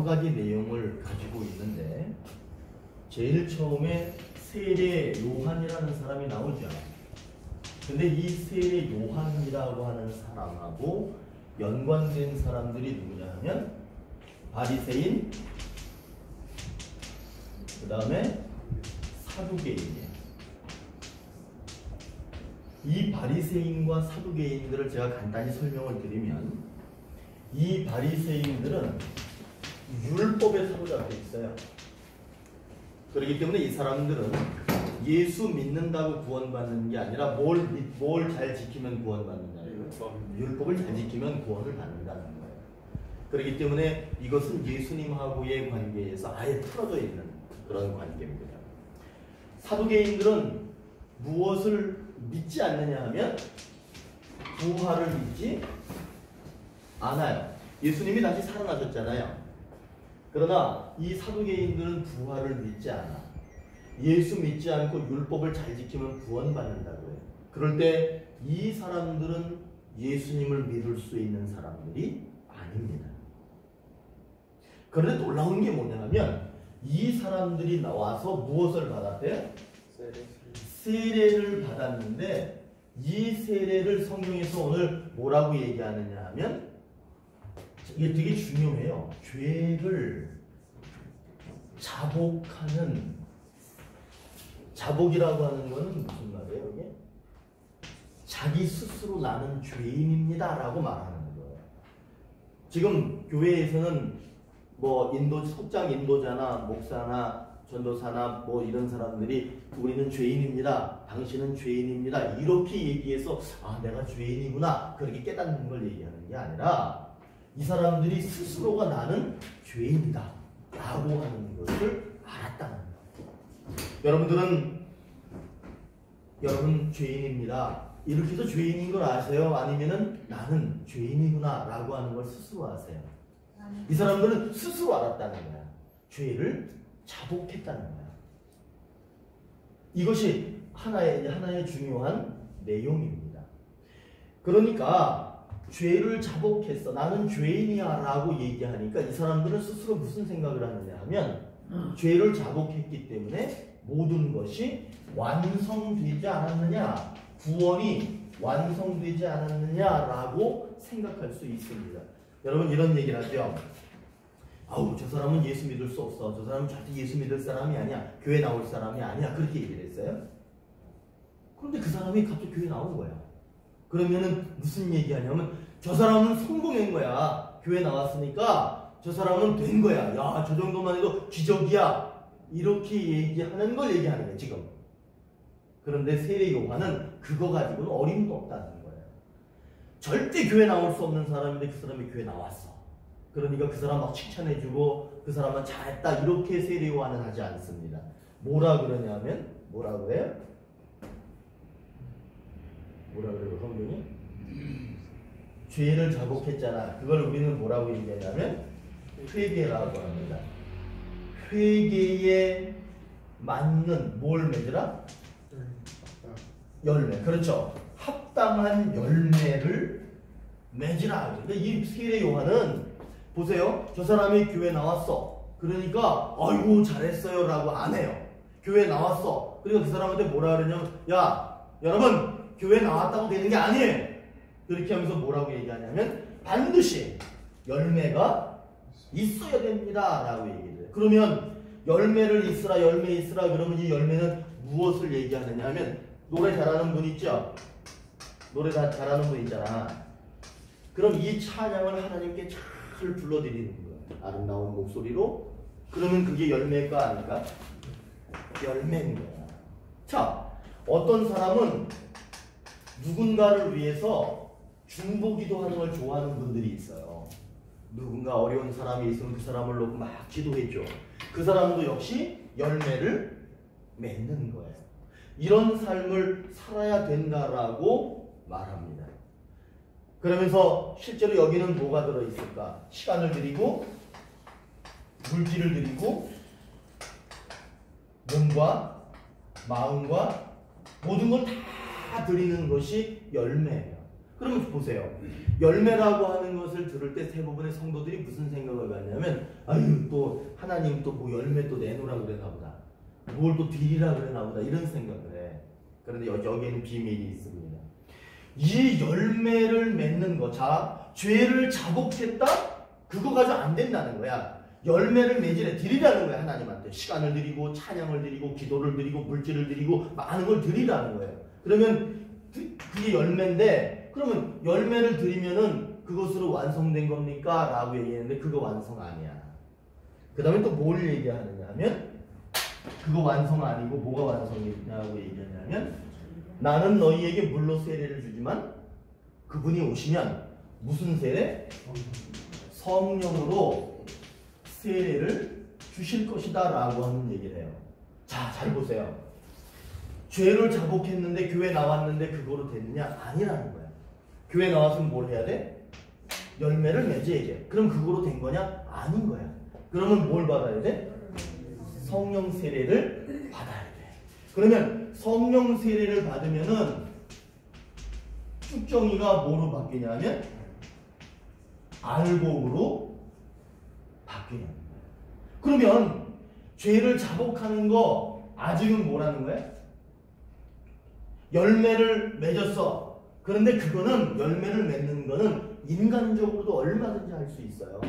여러 가지 내용을 가지고 있는데 제일 처음에 세례 요한이라는 사람이 나오죠. 근데 이 세례 요한이라고 하는 사람하고 연관된 사람들이 누구냐 하면 바리새인, 그 다음에 사두개인이에요. 이 바리새인과 사두개인들을 제가 간단히 설명을 드리면, 이 바리새인들은 율법에 사로잡혀 있어요. 그렇기 때문에 이 사람들은 예수 믿는다고 구원받는 게 아니라 뭘 잘 지키면 구원받느냐, 율법을 잘 지키면 구원을 받는다는 거예요. 그렇기 때문에 이것은 예수님하고의 관계에서 아예 틀어져 있는 그런 관계입니다. 사두개인들은 무엇을 믿지 않느냐 하면 부활을 믿지 않아요. 예수님이 다시 살아나셨잖아요. 그러나 이 사두개인들은 부활을 믿지 않아. 예수 믿지 않고 율법을 잘 지키면 구원받는다고 해요. 그럴 때 이 사람들은 예수님을 믿을 수 있는 사람들이 아닙니다. 그런데 놀라운 게 뭐냐 하면 이 사람들이 나와서 무엇을 받았대요? 세례를 받았는데 이 세례를 성경에서 오늘 뭐라고 얘기하느냐 하면 이게 되게 중요해요. 죄를 자복하는, 자복이라고 하는 것은 무슨 말이에요? 이게 자기 스스로 나는 죄인입니다 라고 말하는 거예요. 지금 교회에서는 뭐 속장 인도자나 목사나 전도사나 뭐 이런 사람들이 우리는 죄인입니다, 당신은 죄인입니다 이렇게 얘기해서 아 내가 죄인이구나 그렇게 깨닫는 걸 얘기하는 게 아니라 이 사람들이 스스로가 나는 죄인이다 라고 하는 것을 알았다는 거예요. 여러분 죄인입니다 이렇게 해서 죄인인 걸 아세요? 아니면은 나는 죄인이구나 라고 하는 걸 스스로 아세요? 이 사람들은 스스로 알았다는 거야. 죄를 자복했다는 거야. 이것이 하나의 중요한 내용입니다. 그러니까 죄를 자복했어, 나는 죄인이야 라고 얘기하니까 이 사람들은 스스로 무슨 생각을 하느냐 하면 죄를 자복했기 때문에 모든 것이 완성되지 않았느냐, 구원이 완성되지 않았느냐라고 생각할 수 있습니다. 여러분 이런 얘기를 하죠. 아우 저 사람은 예수 믿을 수 없어, 저 사람은 절대 예수 믿을 사람이 아니야, 교회 나올 사람이 아니야 그렇게 얘기를 했어요. 그런데 그 사람이 갑자기 교회 나온 거야. 그러면은 무슨 얘기하냐면 저 사람은 성공한 거야. 교회 나왔으니까 저 사람은 된 거야. 야, 저 정도만 해도 기적이야. 이렇게 얘기하는 걸 얘기하는 거예요 지금. 그런데 세례 요한은 그거 가지고는 어림도 없다는 거예요. 절대 교회 나올 수 없는 사람인데 그 사람이 교회 나왔어. 그러니까 그 사람 막 칭찬해주고 그 사람은 잘했다 이렇게 세례 요한은 하지 않습니다. 뭐라 그러냐면 뭐라 그래요? 뭐라 그래요 성경이? 죄를 자복했잖아. 그걸 우리는 뭐라고 얘기하냐면 회개라고 합니다. 회개에 맞는 뭘 맺으라? 열매. 그렇죠. 합당한 열매를 맺으라. 그러니까 이 세례 요한은 보세요. 저 사람이 교회 나왔어. 그러니까 아이고 잘했어요 라고 안 해요. 교회 나왔어. 그러니까 그 사람한테 뭐라 그러냐면 야 여러분 교회 나왔다고 되는 게 아니에요. 그렇게 하면서 뭐라고 얘기하냐면 반드시 열매가 있어야 됩니다 라고 얘기해요. 그러면 열매를 있으라, 열매 있으라 그러면 이 열매는 무엇을 얘기하느냐 하면 노래 잘하는 분 있죠? 노래 잘하는 분 있잖아. 그럼 이 찬양을 하나님께 잘 불러드리는 거예요. 아름다운 목소리로. 그러면 그게 열매가 아닐까? 열매인 거야. 자, 어떤 사람은 누군가를 위해서 중보기도 하는 걸 좋아하는 분들이 있어요. 누군가 어려운 사람이 있으면 그 사람을 놓고 막 기도해줘. 그 사람도 역시 열매를 맺는 거예요. 이런 삶을 살아야 된다라고 말합니다. 그러면서 실제로 여기는 뭐가 들어있을까? 시간을 드리고 물질을 드리고 몸과 마음과 모든 걸 다 드리는 것이 열매예요. 그러면 보세요. 열매라고 하는 것을 들을 때 대부분의 성도들이 무슨 생각을 갖냐면, 아유, 또 하나님 또 뭐 열매 또 내놓으라고 그러나 보다. 뭘 또 드리라고 그러나 보다. 이런 생각을 해. 그런데 여기에는 비밀이 있습니다. 이 열매를 맺는 것, 자, 죄를 자복했다? 그거 가지고 안 된다는 거야. 열매를 맺으래, 드리라는 거야. 하나님한테 시간을 드리고 찬양을 드리고 기도를 드리고 물질을 드리고 많은 걸 드리라는 거예요. 그러면 그게 열매인데, 그러면 열매를 드리면은 그것으로 완성된 겁니까? 라고 얘기했는데 그거 완성 아니야. 그 다음에 또 뭘 얘기하느냐 하면, 그거 완성 아니고 뭐가 완성이냐고 얘기하냐면, 나는 너희에게 물로 세례를 주지만 그분이 오시면 무슨 세례? 성령으로 세례를 주실 것이다 라고 하는 얘기를 해요. 자, 잘 보세요. 죄를 자복했는데 교회 나왔는데 그거로 됐느냐? 아니라는 거야. 교회 나왔으면 뭘 해야 돼? 열매를 맺어야 돼. 그럼 그거로 된 거냐? 아닌 거야. 그러면 뭘 받아야 돼? 성령 세례를 받아야 돼. 그러면 성령 세례를 받으면은 축정이가 뭐로 바뀌냐면 알곡으로 바뀌는 거예요. 그러면 죄를 자복하는 거 아직은 뭐라는 거야? 열매를 맺었어. 그런데 그거는 열매를 맺는 거는 인간적으로도 얼마든지 할 수 있어요.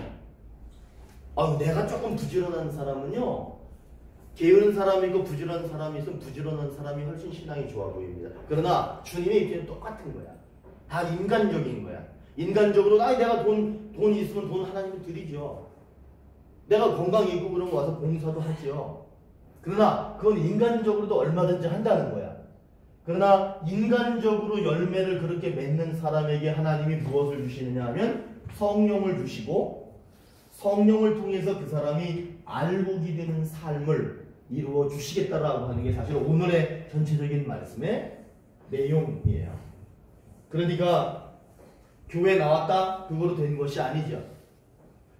내가 조금 부지런한 사람은요, 게으른 사람이 있고 부지런한 사람이 있으면 부지런한 사람이 훨씬 신앙이 좋아 보입니다. 그러나 주님의 입장은 똑같은 거야. 다 인간적인 거야. 인간적으로 내가 돈이 있으면 돈 하나님을 드리죠. 내가 건강이 있고 그러면 와서 봉사도 하죠. 그러나 그건 인간적으로도 얼마든지 한다는 거야. 그러나 인간적으로 열매를 그렇게 맺는 사람에게 하나님이 무엇을 주시느냐 하면 성령을 주시고, 성령을 통해서 그 사람이 알곡이 되는 삶을 이루어 주시겠다라고 하는 게 사실 오늘의 전체적인 말씀의 내용이에요. 그러니까 교회 나왔다 그거로 된 것이 아니죠.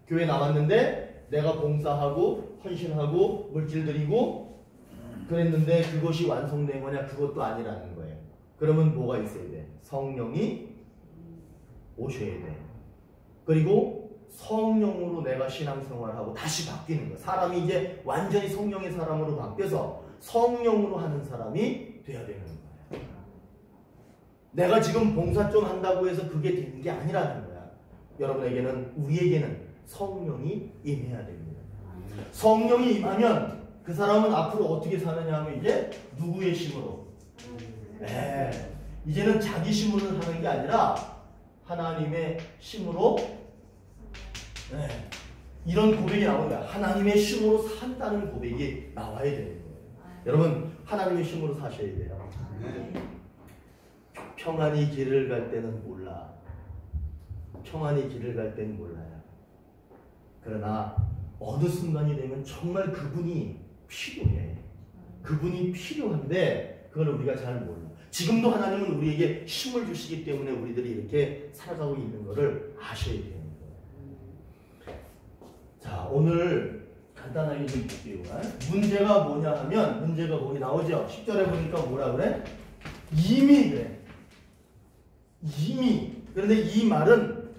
교회 나왔는데 내가 봉사하고 헌신하고 물질 드리고 그랬는데 그것이 완성된 거냐? 그것도 아니라는 거예요. 그러면 뭐가 있어야 돼? 성령이 오셔야 돼. 그리고 성령으로 내가 신앙생활하고 다시 바뀌는 거야. 사람이 이제 완전히 성령의 사람으로 바뀌어서 성령으로 하는 사람이 돼야 되는 거야. 내가 지금 봉사 좀 한다고 해서 그게 되는 게 아니라는 거야. 여러분에게는, 우리에게는 성령이 임해야 됩니다. 성령이 임하면 그 사람은 앞으로 어떻게 사느냐 하면 이제 누구의 힘으로? 이제는 자기 힘으로 하는 게 아니라 하나님의 힘으로, 이런 고백이 나오는 거야. 하나님의 힘으로 산다는 고백이 나와야 되는 거예요. 여러분, 하나님의 힘으로 사셔야 돼요. 평안히 길을 갈 때는 몰라. 평안히 길을 갈 때는 몰라요. 그러나 어느 순간이 되면 정말 그분이 필요해. 그분이 필요한데 그걸 우리가 잘 몰라. 지금도 하나님은 우리에게 힘을 주시기 때문에 우리들이 이렇게 살아가고 있는 것을 아셔야 되는 거예요. 자, 오늘 간단하게 좀 볼게요. 문제가 뭐냐 하면, 문제가 거기 나오죠. 10절에 보니까 뭐라 그래? 이미 그래. 이미. 그런데 이 말은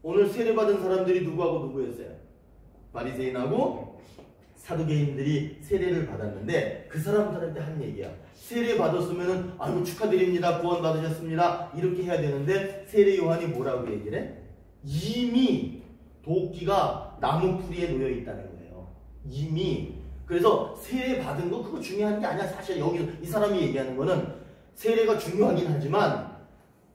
오늘 세례받은 사람들이 누구하고 누구였어요? 바리새인하고 사두개인들이 세례를 받았는데 그 사람들한테 한 얘기야. 세례 받았으면은 아이고 축하드립니다, 구원 받으셨습니다, 이렇게 해야 되는데 세례 요한이 뭐라고 얘기를 해? 이미 도끼가 나무 뿌리에 놓여 있다는 거예요. 이미. 그래서 세례 받은 거 그거 중요한 게 아니야. 사실 여기 이 사람이 얘기하는 거는 세례가 중요하긴 하지만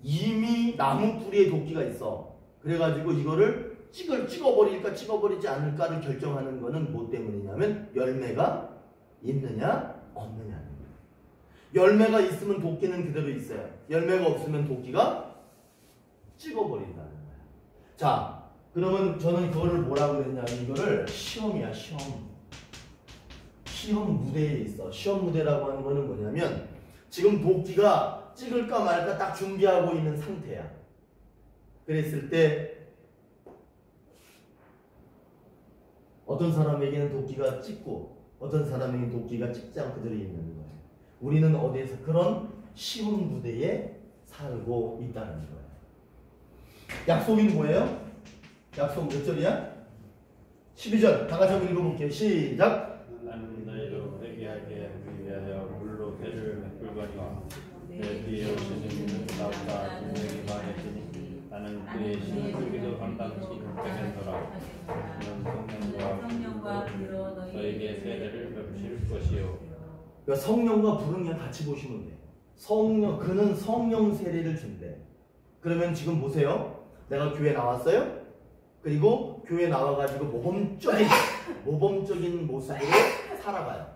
이미 나무 뿌리에 도끼가 있어. 그래가지고 이거를 찍어버릴까 찍어버리지 않을까를 결정하는 거는 뭐 때문이냐면 열매가 있느냐 없느냐. 열매가 있으면 도끼는 그대로 있어요. 열매가 없으면 도끼가 찍어버린다는 거예요. 자, 그러면 저는 그거를 뭐라고 그랬냐면 이거를 시험이야. 시험 무대에 있어. 시험 무대라고 하는 거는 뭐냐면 지금 도끼가 찍을까 말까 딱 준비하고 있는 상태야. 그랬을 때 어떤 사람에게는 도끼가 찍고 어떤 사람에게는 도끼가 찍지 않고 그대로 있는 거예요. 우리는 어디에서 그런 시험 무대에 살고 있다는 거예요. 약속이 뭐예요? 약속 몇 절이야? 12절. 다 같이 한번 읽어볼게요. 시작. 나는 너희로 회개하게 하기 위하여 물로 배를 베풀거니와 내 뒤에 오시는 이는 나보다 능력이 많으시니 나는 그의 신속기도 감당치 못하겠노라. 그는 성령과 불로 너희에게 세례를 베푸실 것이요. 그러니까 성령과 불은 그냥 같이 보시면 돼요. 그는 성령 세례를 준대. 그러면 지금 보세요. 내가 교회 나왔어요. 그리고 교회 나와가지고 모범적인 모습으로 살아가요.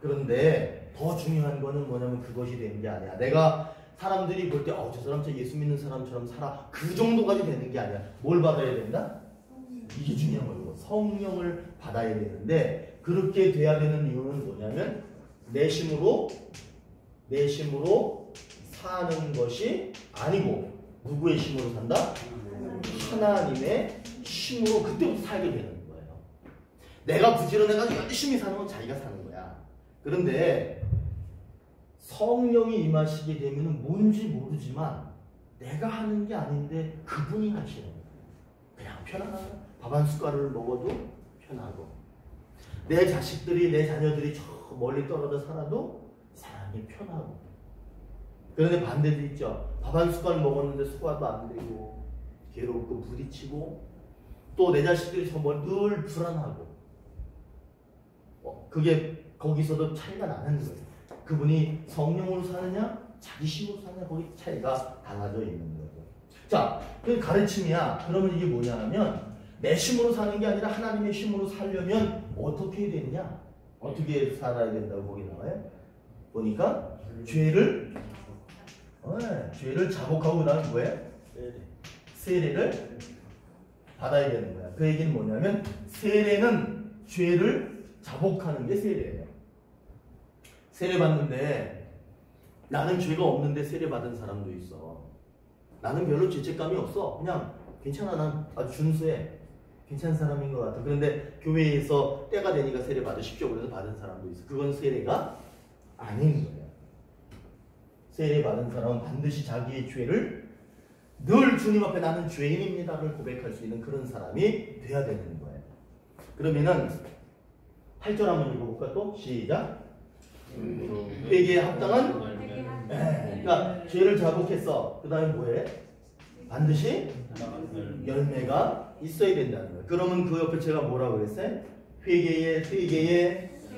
그런데 더 중요한 거는 뭐냐면 그것이 되는 게 아니야. 내가 사람들이 볼 때 저 사람 진짜 예수 믿는 사람처럼 살아. 그 정도까지 되는 게 아니야. 뭘 받아야 된다? 이게 중요한 거예요. 성령을 받아야 되는데 그렇게 돼야 되는 이유는 뭐냐면 내심으로 사는 것이 아니고 누구의 힘으로 산다? 하나님의 힘으로 그때부터 살게 되는 거예요. 내가 부지런해가지고 열심히 사는 건 자기가 사는 거야. 그런데 성령이 임하시게 되면 뭔지 모르지만 내가 하는 게 아닌데 그분이 하시는 거예요. 그냥 편안하고 밥 한 숟가락을 먹어도 편하고 내 자식들이 내 자녀들이 저 멀리 떨어져 살아도 사람이 편하고 그런데 반대도 있죠. 밥 한 숟갈 먹었는데 소화도 안 되고 괴롭고 부딪히고 또 내 자식들이 정말 늘 불안하고 그게 거기서도 차이가 나는 거예요. 그분이 성령으로 사느냐 자기 힘으로 사느냐 거기 차이가 달라져 있는 거죠. 자, 그 가르침이야. 그러면 이게 뭐냐 하면 내 힘으로 사는 게 아니라 하나님의 힘으로 살려면 어떻게 해야 되느냐? 어떻게 살아야 된다고 거기 나와요? 보니까 죄를 자복하고 그 다음에 뭐예요? 세례를 받아야 되는 거야. 그 얘기는 뭐냐면 세례는 죄를 자복하는 게 세례예요. 세례 받는데 나는 죄가 없는데 세례 받은 사람도 있어. 나는 별로 죄책감이 없어. 그냥 괜찮아. 난 아주 준수해. 괜찮은 사람인 것 같아. 그런데 교회에서 때가 되니까 세례 받으십시오. 그래서 받은 사람도 있어. 그건 세례가 아닌 거예요. 세례 받은 사람은 반드시 자기의 죄를 늘 주님 앞에 나는 죄인입니다를 고백할 수 있는 그런 사람이 돼야 되는 거예요. 그러면은 8절 한번 읽어볼까 또? 시작. 회개에 합당한 그러니까 죄를 자복했어. 그 다음에 뭐해? 반드시 열매가 있어야 된다는 거예요. 그러면 그 옆에 제가 뭐라고 그랬어요? 회개에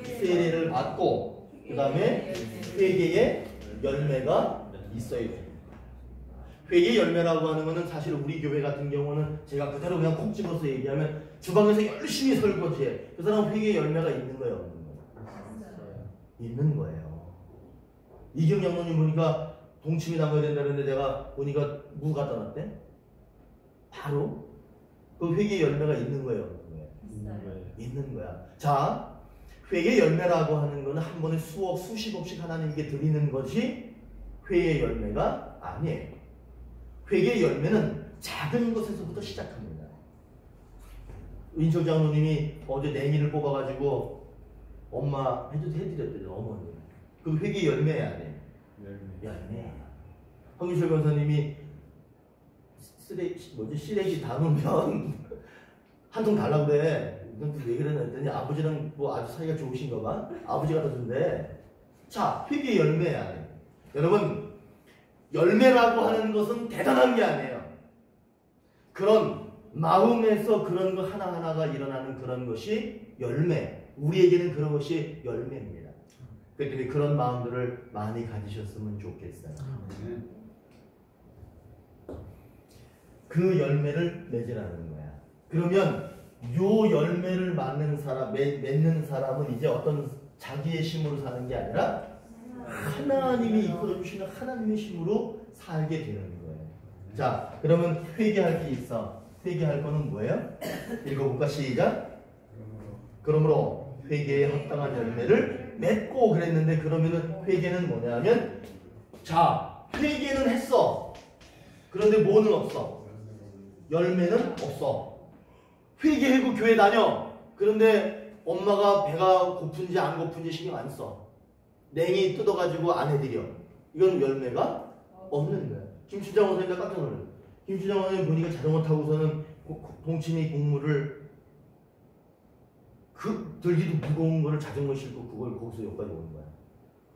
세례를 받고 그 다음에 회개에 열매가 있어야 돼요. 회개 열매라고 하는 거는 사실 우리 교회 같은 경우는 제가 그대로 그냥 콕 집어서 얘기하면 주방에서 열심히 설거지해. 그 사람은 회개 열매가 있는 거예요, 없는 거예요? 있는 거예요. 이경 장로님 보니까 동치미 담아야 된다는데 내가 보니까 무 갖다 놨대? 바로 그 회개 열매가 있는 거예요, 없는 거예요? 있는 거야. 자, 회개 열매라고 하는 거는 한 번에 수십억씩 하나님께 드리는 것이 회개의 열매가 아니에요. 회개의 열매는 작은 것에서부터 시작합니다. 인철 장로님이 어제 냉이를 뽑아가지고 엄마 해드렸대요. 어머니. 그 회개의 열매야 안 열매야. 황유철 권사님이 시래기 담으면 한 통 달라고 그래. 이건 왜 그러냐 했더니 아버지랑 뭐 아주 사이가 좋으신가 봐. 아버지가 다 준대. 자, 회개의 열매야. 여러분, 열매라고 하는 것은 대단한 게 아니에요. 그런 마음에서 그런 거 하나하나가 일어나는 그런 것이 열매. 우리에게는 그런 것이 열매입니다. 그렇기 때문에 그런 마음들을 많이 가지셨으면 좋겠어요. 그 열매를 맺으라는 거야. 그러면 요 열매를 맺는 사람은 이제 어떤 자기의 힘으로 사는 게 아니라 하나님이 이끌어주시는 하나님의 힘으로 살게 되는 거예요. 자, 그러면 회개할 게 있어. 회개할 거는 뭐예요? 읽어볼까? 시작. 그러므로 회개에 합당한 열매를 맺고 그랬는데 그러면은 회개는 뭐냐면 자, 회개는 했어. 그런데 뭐는 없어? 열매는 없어. 회개하고 교회 다녀. 그런데 엄마가 배가 고픈지 안 고픈지 신경 안 써. 냉이 뜯어가지고 안 해드려. 이건 열매가 없는 거야. 김추장 원사님 깜짝 놀랐어요. 김추장 원사님 보니까 자전거 타고서는 동치미 국물을 들기도 무거운 거를 자전거 싣고 그걸 거기서 여기까지 오는 거야.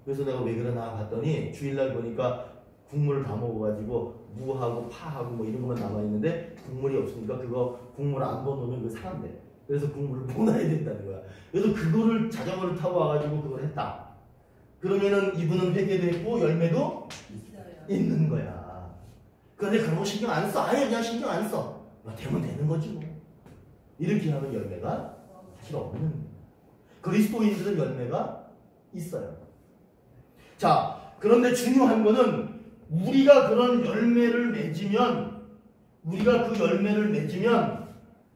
그래서 내가 왜 그러나 봤더니 주일날 보니까 국물을 다 먹어가지고 무하고 파하고 뭐 이런 것만 남아있는데 국물이 없으니까 그거 국물 안 부어놓으면 그거 상한대. 그래서 국물을 부어놔야 된다는 거야. 그래서 그거를 자전거를 타고 와가지고 그걸 했다. 그러면은 이분은 회개도 했고 열매도 있는 거야. 그런데 그런 거 신경 안 써. 아예 그냥 신경 안 써. 되면 되는 거지 뭐. 이렇게 하면 열매가 사실 없는 거야. 그리스도인들은 열매가 있어요. 자, 그런데 중요한 거는 우리가 그런 열매를 맺으면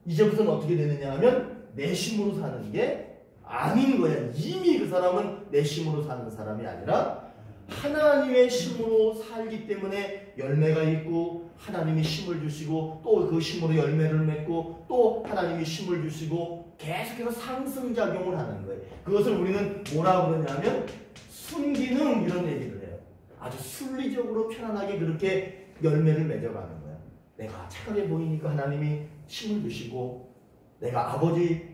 이제부터는 어떻게 되느냐 하면 내심으로 사는 게 아닌 거야. 이미 그 사람은 내심으로 사는 사람이 아니라 하나님의 심으로 살기 때문에 열매가 있고 하나님이 심을 주시고 또 그 심으로 열매를 맺고 또 하나님이 심을 주시고 계속해서 상승작용을 하는 거예요. 그것을 우리는 뭐라고 그러냐면 순기능 이런 얘기를 해요. 아주 순리적으로 편안하게 그렇게 열매를 맺어가는 거야. 내가 착하게 보이니까 하나님이 심을 주시고 내가 아버지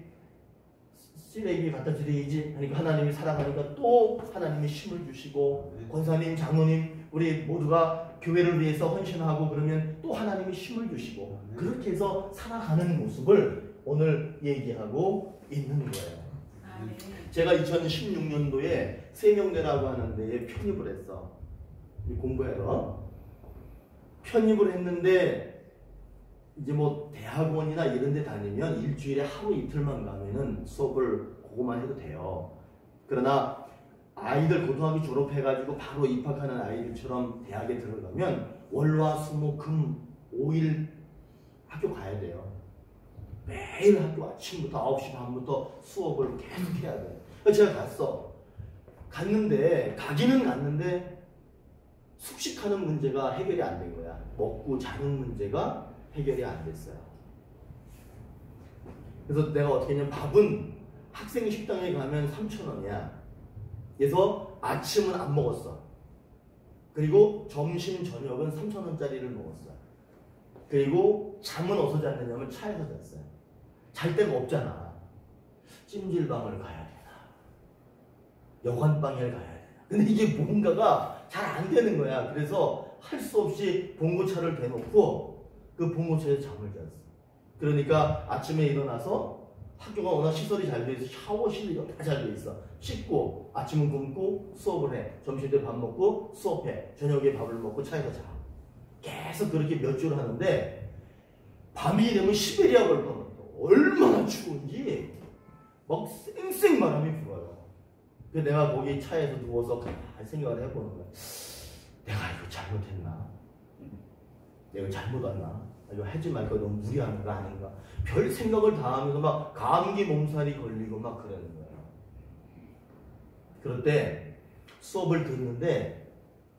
쓰레기 갖다 드려야지 하니까 하나님이 살아가니까 또 하나님이 심을 주시고 권사님, 장로님 우리 모두가 교회를 위해서 헌신하고 그러면 또 하나님이 심을 주시고 그렇게 해서 살아가는 모습을 오늘 얘기하고 있는 거예요. 제가 2016년도에 세명대라고 하는 데에 편입을 했어. 공부해서 편입을 했는데 이제 뭐 대학원이나 이런 데 다니면 일주일에 하루 이틀만 가면은 수업을 그거만 해도 돼요. 그러나 아이들 고등학교 졸업해가지고 바로 입학하는 아이들처럼 대학에 들어가면 월화수목금 5일 학교 가야 돼요. 매일 학교 아침부터 9시 반부터 수업을 계속 해야 돼. 그래서 제가 가기는 갔는데 숙식하는 문제가 해결이 안 된 거야. 먹고 자는 문제가 해결이 안 됐어요. 그래서 내가 어떻게 했냐면 밥은 학생 식당에 가면 3,000원이야. 그래서 아침은 안 먹었어. 그리고 점심, 저녁은 3,000원짜리를 먹었어. 그리고 잠은 어디서 잤느냐면 차에서 잤어요. 잘 데가 없잖아. 찜질방을 가야 되나 여관방에 가야 되나. 근데 이게 뭔가가 잘 안 되는 거야. 그래서 할 수 없이 봉고차를 대놓고 그 봉고차에서 잠을 잤어. 그러니까 아침에 일어나서 학교가 워낙 시설이 잘 돼 있어. 샤워실이 다 잘 돼 있어. 씻고 아침은 굶고 수업을 해. 점심때 밥 먹고 수업해. 저녁에 밥을 먹고 차에서 자. 계속 그렇게 몇 주를 하는데 밤이 되면 시베리아 갈 뻔. 얼마나 추운지 막 쌩쌩 바람이 불어요. 그래서 내가 거기 차에서 누워서 가만히 생각을 해보는 거야. 내가 이거 잘못했나? 내가 잘못 왔나? 이거 하지 말까? 너무 무리하는 거 아닌가? 별 생각을 다 하면서 막 감기 몸살이 걸리고 막 그러는 거예요. 그럴 때 수업을 듣는데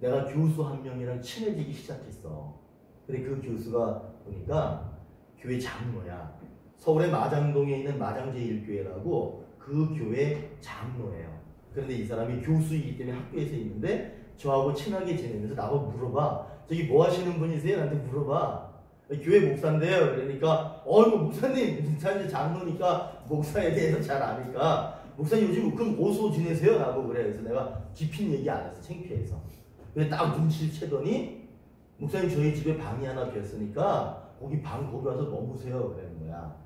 내가 교수 한 명이랑 친해지기 시작했어. 근데 그 교수가 보니까 교회 장로야. 서울의 마장동에 있는 마장제일교회라고 그 교회 장로예요. 그런데 이 사람이 교수이기 때문에 학교에서 있는데 저하고 친하게 지내면서 나보고 물어봐. 저기 뭐 하시는 분이세요? 나한테 물어봐. 교회 목사인데요. 그러니까 목사님 진짜 장로니까 목사에 대해서 잘 아니까 목사님 요즘 그럼 어디서 지내세요? 라고 그래. 그래서 내가 깊은 얘기 안 했어. 창피해서. 근데 딱 눈치를 채더니 목사님 저희 집에 방이 하나 비었으니까 거기 와서 머무세요. 그러는 거야.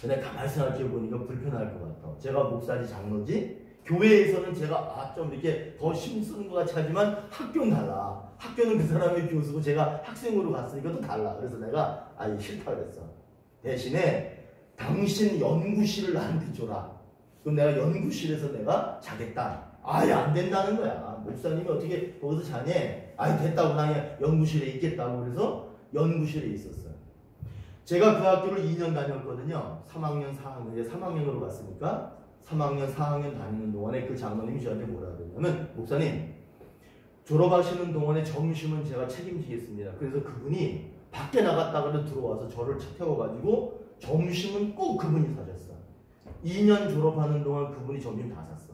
근데 가만히 생각해보니까 불편할 것 같아. 제가 목사지 장로지? 교회에서는 제가 좀 이렇게 더 힘쓰는 것 같이 하지만 학교는 달라. 학교는 그 사람의 교수고 제가 학생으로 갔으니까 또 달라. 그래서 내가 아예 싫다 그랬어. 대신에 당신 연구실을 나한테 줘라. 그럼 내가 연구실에서 내가 자겠다. 아예 안 된다는 거야. 목사님이 어떻게 거기서 자냐? 아예 됐다고 나 연구실에 있겠다고 그래서 연구실에 있었어요. 제가 그 학교를 2년 다녔거든요. 3학년, 4학년, 이제 3학년으로 갔으니까 3학년, 4학년 다니는 동안에 그 장로님이 저한테 뭐라 그러냐면 목사님 졸업하시는 동안에 점심은 제가 책임지겠습니다. 그래서 그분이 밖에 나갔다가 들어와서 저를 차 태워가지고 점심은 꼭 그분이 사줬어. 2년 졸업하는 동안 그분이 점심 다 샀어.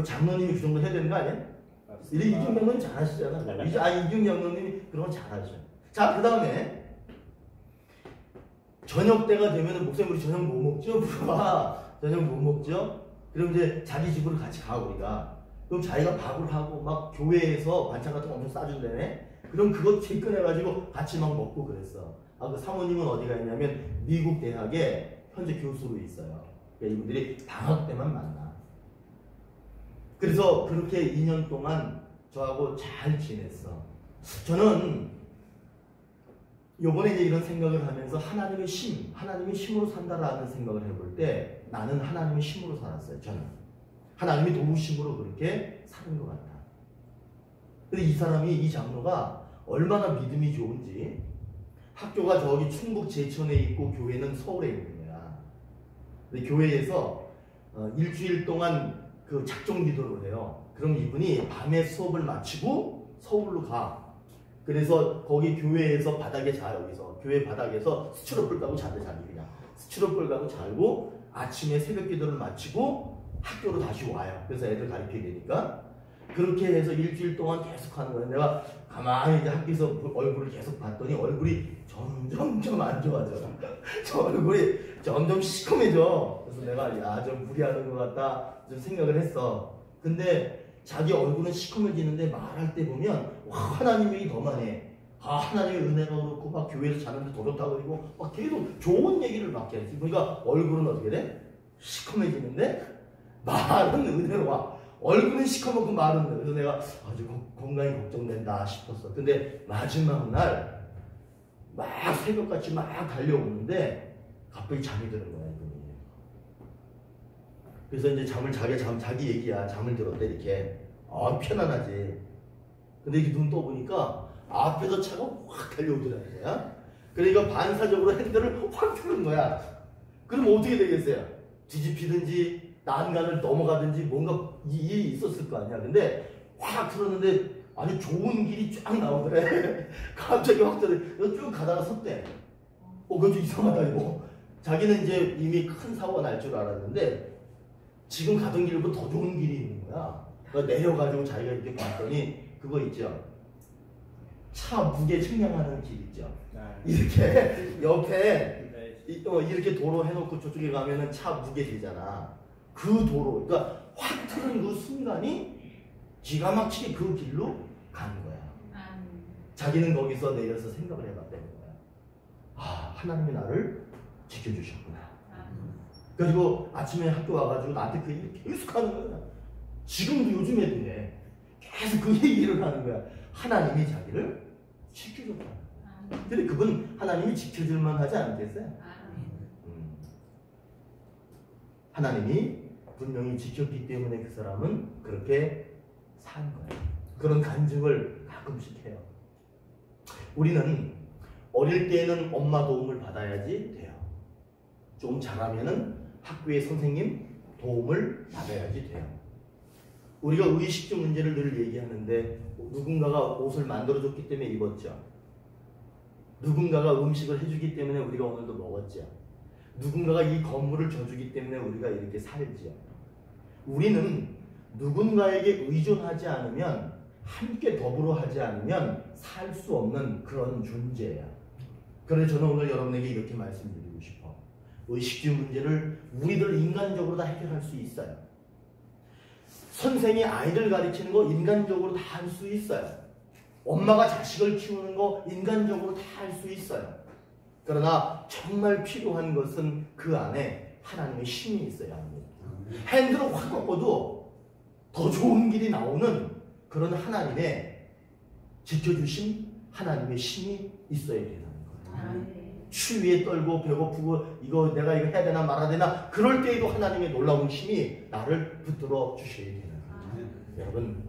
장로님이 그 정도 해야 되는 거 아니야? 이준영 감독님 잘하시잖아. 이준영 감독님이 그런 거 잘하셔. 자, 그 다음에 저녁 때가 되면은 목사님 우리 저녁 뭐 먹죠? 물어봐. 저녁 뭐 먹죠? 그럼 이제 자기 집으로 같이 가 우리가. 그럼 자기가 밥을 하고 막 교회에서 반찬 같은 거 엄청 싸준다네. 그럼 그거 체크해가지고 같이 막 먹고 그랬어. 아, 그 사모님은 어디가 있냐면 미국 대학에 현재 교수로 있어요. 그러니까 이분들이 방학 때만 만나. 그래서 그렇게 2년 동안 저하고 잘 지냈어. 저는 요번에 이제 이런 생각을 하면서 하나님의 힘으로 산다라는 생각을 해볼 때 나는 하나님의 힘으로 살았어요. 저는 하나님이 도우심으로 그렇게 사는 것 같아. 근데 이 장로가 얼마나 믿음이 좋은지, 학교가 저기 충북 제천에 있고 교회는 서울에 있는 거야. 근데 교회에서 일주일 동안 그 작정 기도를 해요. 그럼 이분이 밤에 수업을 마치고 서울로 가. 그래서 거기 교회에서 바닥에 자. 여기서 교회 바닥에서 스티로폴 깔고 자대 자기 그냥 스티로폴 깔고 자고 아침에 새벽 기도를 마치고 학교로 다시 와요. 그래서 애들 가르쳐야 되니까 그렇게 해서 일주일 동안 계속 하는 거예요. 내가 가만히 이제 학교에서 얼굴을 계속 봤더니 얼굴이 점점 안 좋아져. 저 얼굴이 점점 시커매져. 그래서 내가 야, 좀 무리하는 것 같다 좀 생각을 했어. 근데 자기 얼굴은 시커매지는데 말할 때 보면 와, 하나님이 더 많이 아, 하나님의 은혜가 그렇고 막 교회에서 자는데 더 좋다고 그러고 막 계속 좋은 얘기를 막 해. 그러니까 얼굴은 어떻게 돼? 시커매지는데 말은 은혜로 와. 얼굴은 시커멓고 말은 그래서 내가 아주 건강이 걱정된다 싶었어. 근데 마지막 날 막 새벽같이 막 달려오는데 갑자기 잠이 드는 거야 이분이. 그래서 이제 자기 얘기야. 잠을 들었대 이렇게. 아, 편안하지. 근데 이렇게 눈 떠보니까 앞에서 차가 확 달려오더라는 거야. 그러니까 반사적으로 핸들을 확 펴는 거야. 그럼 어떻게 되겠어요? 뒤집히든지 난간을 넘어가든지 뭔가 일이 있었을 거 아니야. 근데 확 틀었는데 아주 좋은 길이 쫙 나오더래. 갑자기 확 들어. 쭉 가다가 섰대. 그거 좀 이상하다 이거. 자기는 이제 이미 큰 사고가 날 줄 알았는데 지금 가던 길보다 더 좋은 길이 있는 거야. 그러니까 내려가지고 자기가 이렇게 봤더니 그거 있죠. 차 무게 측량하는 길 있죠. 이렇게 옆에 이렇게 도로 해놓고 저쪽에 가면은 차 무게 되잖아. 그 도로, 그러니까 확 트는 그 순간이 기가 막히게 그 길로 가는 거야. 자기는 거기서 내려서 생각을 해봤다는 거야. 아, 하나님이 나를 지켜주셨구나. 그리고 아침에 학교 와가지고 나한테 그 얘기를 계속 하는 거야. 지금도 요즘에도 해. 계속 그 얘기를 하는 거야. 하나님이 자기를 지켜줬다. 근데 그분 하나님이 지켜줄만 하지 않겠어요? 하나님이 분명히 지켰기 때문에 그 사람은 그렇게 산 거예요. 그런 간증을 가끔씩 해요. 우리는 어릴 때는 엄마 도움을 받아야지 돼요. 좀 자라면은 학교의 선생님 도움을 받아야지 돼요. 우리가 의식주 문제를 늘 얘기하는데 누군가가 옷을 만들어줬기 때문에 입었죠. 누군가가 음식을 해주기 때문에 우리가 오늘도 먹었죠. 누군가가 이 건물을 줘주기 때문에 우리가 이렇게 살지요. 우리는 누군가에게 의존하지 않으면, 함께 더불어 하지 않으면 살 수 없는 그런 존재야. 그래서 저는 오늘 여러분에게 이렇게 말씀드리고 싶어. 의식주 문제를 우리들 인간적으로 다 해결할 수 있어요. 선생이 아이들 가르치는 거 인간적으로 다 할 수 있어요. 엄마가 자식을 키우는 거 인간적으로 다 할 수 있어요. 그러나 정말 필요한 것은 그 안에 하나님의 힘이 있어야 합니다. 핸들을 확 꺾어도 더 좋은 길이 나오는 그런 하나님의 지켜주신 하나님의 힘이 있어야 되는 거예요. 추위에 떨고 배고프고 이거 내가 이거 해야 되나 말아야 되나 그럴 때에도 하나님의 놀라운 힘이 나를 붙들어 주셔야 되는 거예요. 여러분,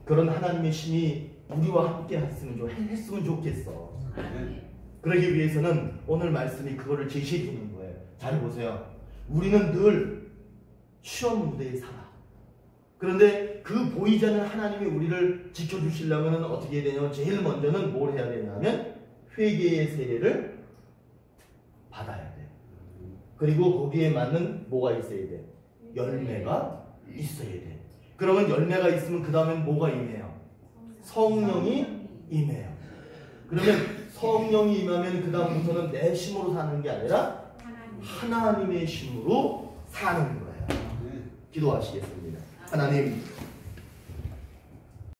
그런 하나님의 힘이 우리와 함께 했으면 좋겠어. 그러기 위해서는 오늘 말씀이 그거를 제시해 주는 거예요. 잘 보세요. 우리는 늘 시험 무대에 살아. 그런데 그 보이지 않는 하나님이 우리를 지켜주시려면 어떻게 해야 되냐면 제일 먼저는 뭘 해야 되냐면 회개의 세례를 받아야 돼. 그리고 거기에 맞는 뭐가 있어야 돼? 열매가 있어야 돼. 그러면 열매가 있으면 그 다음엔 뭐가 임해요? 성령이 임해요. 그러면 성령이 임하면 그 다음부터는 내 힘으로 사는 게 아니라 하나님의 힘으로 사는 거예요. 기도하시겠습니다. 하나님,